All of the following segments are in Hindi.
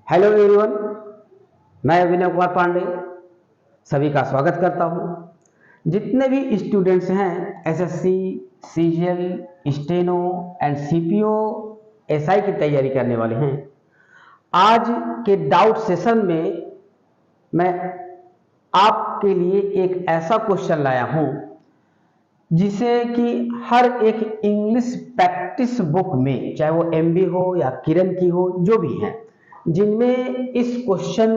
हेलो एवरीवन, मैं विनय कुमार पांडे सभी का स्वागत करता हूं। जितने भी स्टूडेंट्स हैं SSC, CGL, steno and CPO, SI की तैयारी करने वाले हैं, आज के डाउट सेशन में मैं आपके लिए एक ऐसा क्वेश्चन लाया हूं जिसे कि हर एक इंग्लिश प्रैक्टिस बुक में, चाहे वो एमबी हो या किरण की हो, जो भी है, जिनमें इस क्वेश्चन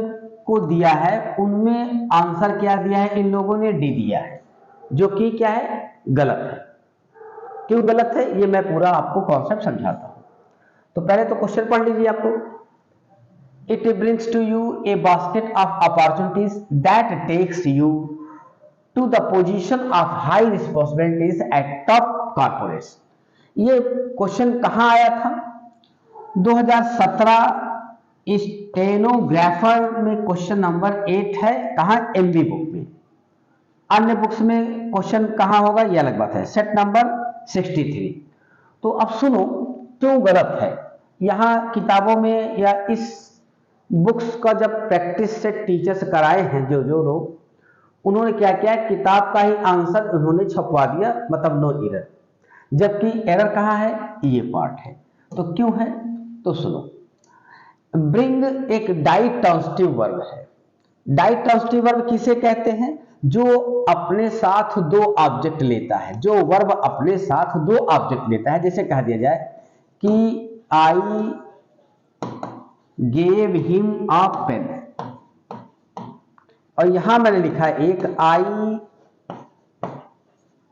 को दिया है उनमें आंसर क्या दिया है, इन लोगों ने डी दिया है, जो कि क्या है, गलत है। क्यों गलत है ये मैं पूरा आपको कॉन्सेप्ट समझाता हूं। तो पहले तो क्वेश्चन पढ़ लीजिए आपको। It brings to you a basket of opportunities that takes you to the position of high responsibilities at top corporates. ये क्वेश्चन कहां आया था? 2017 स्टेनोग्राफर में क्वेश्चन नंबर 8 है। कहां? एमबी बुक में। अन्य बुक्स में क्वेश्चन कहां होगा ये अलग बात है। Set number 63। तो अब सुनो क्यों गलत है। यहां किताबों में या इस बुक्स का जब प्रैक्टिस सेट टीचर्स कराए हैं जो लोग, उन्होंने क्या किया, किताब का ही आंसर उन्होंने छपवा दिया, मतलब नो एरर। जबकि एरर कहां है? ये पार्ट है। तो क्यों है तो सुनो। ब्रिंग एक डाइट्रांसिटिव वर्ब है। डाइट्रांसिटिव वर्ब किसे कहते हैं? जो अपने साथ दो ऑब्जेक्ट लेता है, जो वर्ब अपने साथ दो ऑब्जेक्ट लेता है। जैसे कह दिया जाए कि I gave him a pen, और यहां मैंने लिखा है एक I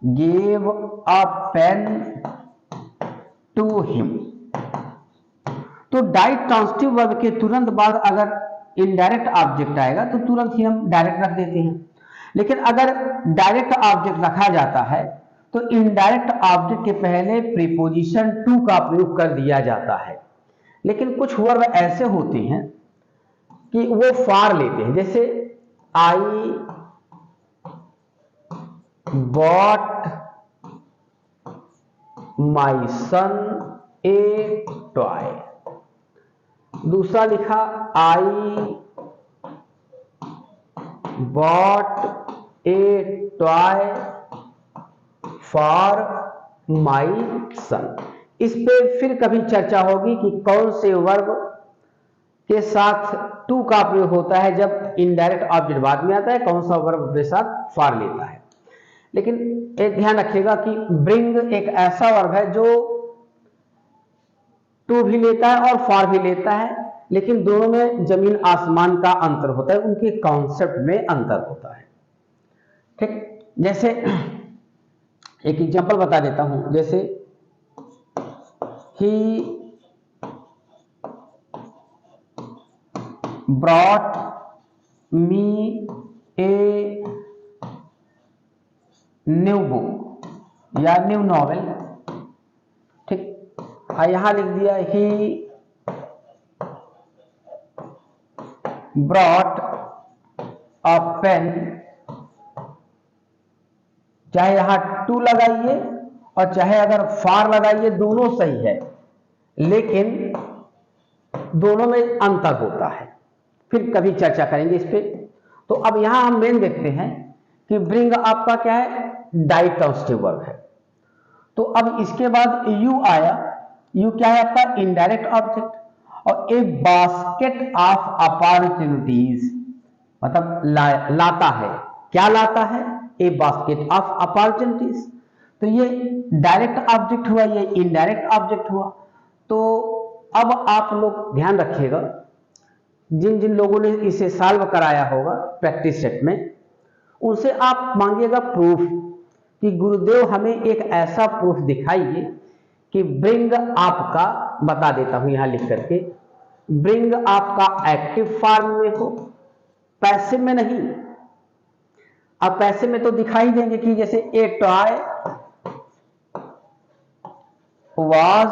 gave a pen to him. तो डाइट्रांसिटिव वर्ब के तुरंत बाद अगर इनडायरेक्ट ऑब्जेक्ट आएगा तो तुरंत ही हम डायरेक्ट रख देते हैं। लेकिन अगर डायरेक्ट ऑब्जेक्ट रखा जाता है तो इनडायरेक्ट ऑब्जेक्ट के पहले प्रीपोजिशन टू का प्रयोग कर दिया जाता है। लेकिन कुछ वर्ब ऐसे होते हैं कि वो फार लेते हैं। जैसे I bought my sun A toy. दूसरा लिखा I bought a toy for my son. इस पे फिर कभी चर्चा होगी कि कौन से वर्ब के साथ टू का प्रयोग होता है जब इनडायरेक्ट ऑब्जेक्ट बाद में आता है, कौन सा वर्ब अपने साथ फॉर लेता है। लेकिन एक ध्यान रखिएगा कि ब्रिंग एक ऐसा वर्ब है जो टू भी लेता है और फॉर भी लेता है, लेकिन दोनों में जमीन आसमान का अंतर होता है, उनके कॉन्सेप्ट में अंतर होता है। ठीक, जैसे एक एग्जांपल बता देता हूं। जैसे he brought me a new book या न्यू नॉवेल। ठीक, यहां लिख दिया ही ब्रॉट अ पेन। चाहे यहां टू लगाइए और चाहे अगर फार लगाइए, दोनों सही है, लेकिन दोनों में अंतर होता है। फिर कभी चर्चा करेंगे इस पे। तो अब यहां हम मेन देखते हैं कि ब्रिंग आपका क्या है, डाइट्रांसिटिव वर्ब है। तो अब इसके बाद यू आया। यू क्या है आपका? Indirect object. और ए बास्केट ऑफ अपॉर्चुनिटीज, मतलब लाता है। क्या लाता है? ए बास्केट ऑफ अपॉर्चुनिटीज। तो ये डायरेक्ट ऑब्जेक्ट हुआ, ये इनडायरेक्ट ऑब्जेक्ट हुआ। तो अब आप लोग ध्यान रखिएगा, जिन जिन लोगों ने इसे सॉल्व कराया होगा प्रैक्टिस सेट में, उनसे आप मांगिएगा प्रूफ कि गुरुदेव हमें एक ऐसा प्रूफ दिखाइए कि ब्रिंग आपका, बता देता हूं यहां लिख करके, ब्रिंग आपका एक्टिव फॉर्म में हो, पैसिव में नहीं। अब पैसिव में तो दिखाई देंगे कि जैसे a toy was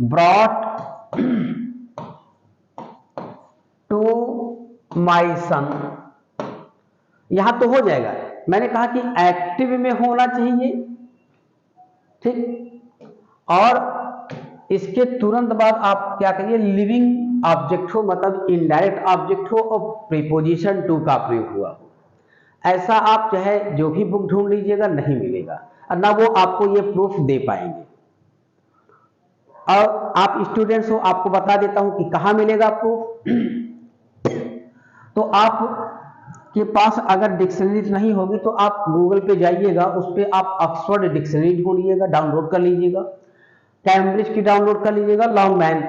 brought to my son, यहां तो हो जाएगा। मैंने कहा कि एक्टिव में होना चाहिए, ठीक, और इसके तुरंत बाद आप क्या करिए, लिविंग ऑब्जेक्ट हो मतलब इनडायरेक्ट ऑब्जेक्ट हो और प्रीपोजिशन टू का प्रयोग हुआ हो, ऐसा आप चाहे जो भी बुक ढूंढ लीजिएगा नहीं मिलेगा और ना वो आपको ये प्रूफ दे पाएंगे। और आप स्टूडेंट्स हो, आपको बता देता हूं कि कहां मिलेगा प्रूफ। तो आप के पास अगर डिक्शनरी नहीं होगी तो आप गूगल पे जाइएगा, उस पर आप ऑक्सफोर्ड डिक्शनरी ढूंढिएगा, डाउनलोड कर लीजिएगा, कैम्ब्रिज की डाउनलोड कर लीजिएगा, लॉन्गमैन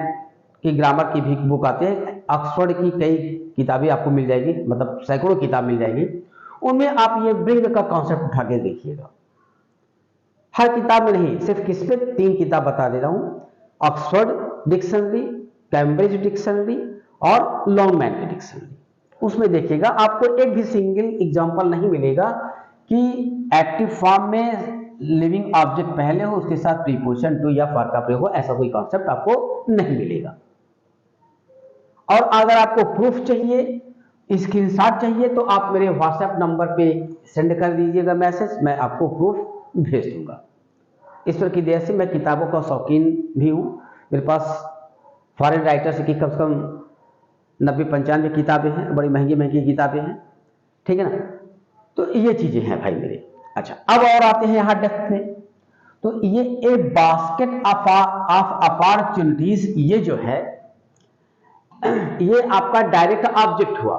की ग्रामर की भी बुक आते हैं, ऑक्सफोर्ड की कई किताबें आपको मिल जाएगी, मतलब सैकड़ों किताब मिल जाएगी, उनमें आप ये ब्रिंग का कॉन्सेप्ट उठा के देखिएगा। हर किताब में नहीं, सिर्फ किस पे 3 किताब बता दे रहा हूं, ऑक्सफोर्ड डिक्शनरी, कैम्ब्रिज डिक्शनरी और लॉन्गमैन की डिक्शनरी। उसमें देखिएगा आपको एक भी सिंगल एग्जांपल नहीं मिलेगा कि एक्टिव फॉर्म में लिविंग ऑब्जेक्ट पहले हो उसके साथ प्रीपोजिशन टू या फॉर का प्रयोग हो, ऐसा कोई कॉन्सेप्ट आपको नहीं मिलेगा। और अगर आपको प्रूफ चाहिए, स्क्रीनशॉट चाहिए, तो आप मेरे व्हाट्सएप नंबर पे सेंड कर दीजिएगा मैसेज, मैं आपको प्रूफ भेज दूंगा। ईश्वर की दया से मैं किताबों का शौकीन भी हूँ, मेरे पास फॉरेन राइटर्स की कम से कम 90-95 किताबें हैं, बड़ी महंगी महंगी किताबें हैं, ठीक है ना। तो ये चीजें हैं भाई मेरे। अच्छा, अब और आते हैं यहाँ डेप्थ में। तो ये ए बास्केट ऑफ अपॉर्चुनिटीज, ये जो है ये आपका डायरेक्ट ऑब्जेक्ट हुआ,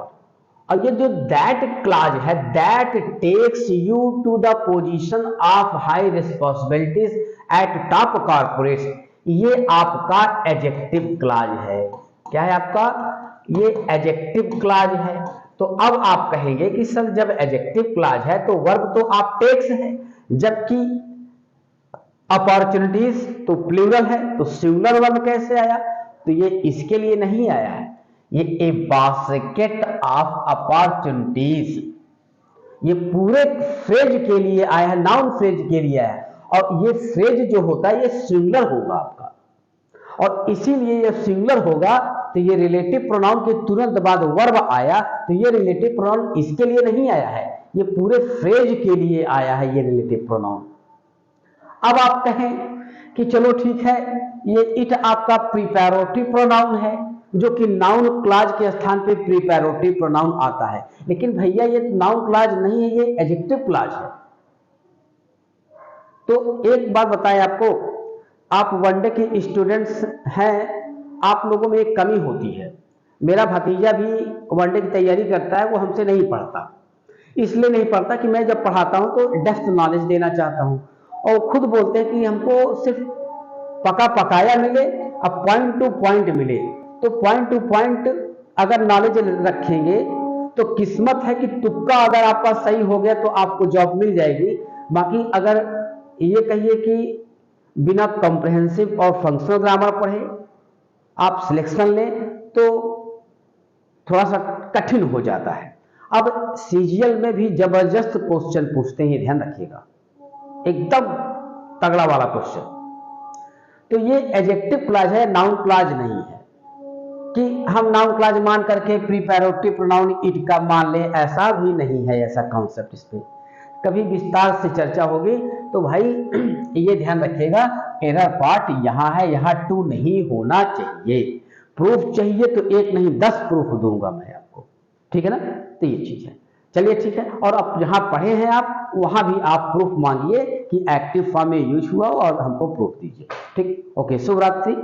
और ये जो दैट क्लॉज है, that takes you to the position of high responsibilities at top corporate, ये आपका एडजेक्टिव क्लॉज है। क्या है आपका? ये एडजेक्टिव क्लॉज है। तो अब आप कहेंगे कि सर जब एडजेक्टिव क्लॉज है तो वर्ब तो आप टेक्स है, जबकि अपॉर्चुनिटीज तो प्लूरल है, तो सिंगुलर वर्ब कैसे आया? तो ये इसके लिए नहीं आया है, ये ए बास्केट ऑफ अपॉर्चुनिटीज, ये पूरे फ्रेज के लिए आया है, नाउन फ्रेज के लिए आया है। और ये फ्रेज जो होता है ये सिंगुलर होगा आपका, और इसीलिए ये सिंगुलर होगा तो ये रिलेटिव प्रोनाउन के तुरंत बाद वर्ब आया, तो ये रिलेटिव प्रोनाउन इसके लिए नहीं आया है, ये पूरे फ्रेज के लिए आया है ये रिलेटिव प्रोनाउन। अब आप कहें कि चलो ठीक है, ये इट आपका प्रीपैरेटिव प्रोनाउन है, जो कि नाउन क्लॉज के स्थान पे प्रीपैरेटिव प्रोनाउन आता है, लेकिन भैया ये नाउन क्लॉज नहीं है, ये एडजेक्टिव क्लॉज है। तो एक बात बताएं आपको, आप वनडे के स्टूडेंट्स हैं, आप लोगों में एक कमी होती है। मेरा भतीजा भी वनडे की तैयारी करता है, वो हमसे नहीं पढ़ता, इसलिए नहीं पढ़ता कि मैं जब पढ़ाता हूं तो डेप्थ नॉलेज देना चाहता हूं, और खुद बोलते हैं कि हमको सिर्फ पका पकाया मिले, अब पॉइंट टू पॉइंट मिले। तो पॉइंट टू पॉइंट अगर नॉलेज रखेंगे तो किस्मत है कि तुक्का अगर आपका सही हो गया तो आपको जॉब मिल जाएगी। बाकी अगर ये कहिए कि बिना कॉम्प्रिहेंसिव और फंक्शनल ग्रामर पढ़े आप सिलेक्शन लें तो थोड़ा सा कठिन हो जाता है। अब सीजीएल में भी जबरदस्त क्वेश्चन पूछते हैं, ध्यान रखिएगा, एकदम तगड़ा वाला क्वेश्चन। तो ये एडजेक्टिव क्लॉज है, नाउन क्लॉज नहीं है कि हम नाउन क्लॉज मान करके प्रीपैरेटिव प्रोनाउन इट का मान ले, ऐसा भी नहीं है, ऐसा कॉन्सेप्ट। इस पे कभी विस्तार से चर्चा होगी तो भाई ये ध्यान रखिएगा, एरर पार्ट यहाँ है, यहाँ टू नहीं होना चाहिए। प्रूफ चाहिए तो 1 नहीं 10 प्रूफ दूंगा मैं आपको, ठीक है ना। तो ये चीज है, चलिए ठीक है। और अब जहां पढ़े हैं आप वहां भी आप प्रूफ मांगिए कि एक्टिव फॉर्म में यूज हुआ और हमको प्रूफ दीजिए, ठीक। ओके, शुभ रात्रि।